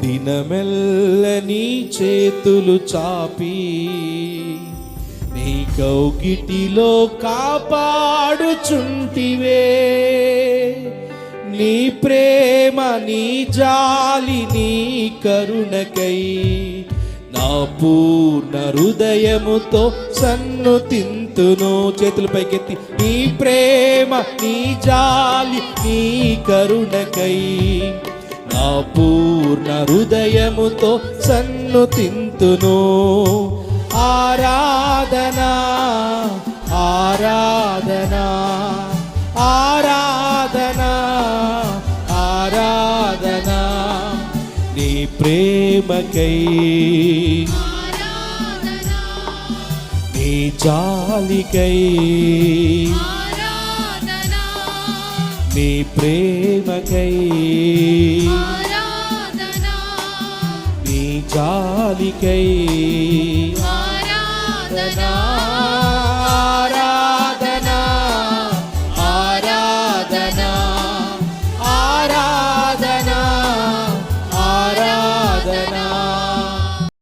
దినమెల్ల నీ చేతులు చాపి నీ కౌగిటిలో కాపాడుచుంటివే. నీ ప్రేమ, నీ జాలి, నీ కరుణకై నా పూర్ణ హృదయముతో సన్నుతింతును. చేతులు పైకెత్తి, నీ ప్రేమ, నీ జాలి, నీ కరుణకై నా పూర్ణ హృదయముతో సన్నుతింతును. ఆరాధనా ఆరాధనా ఆరాధనా ఆరాధనా నీ ప్రేమకై, నీ జాలికై, నీ ప్రేమకై, నీ జాలికై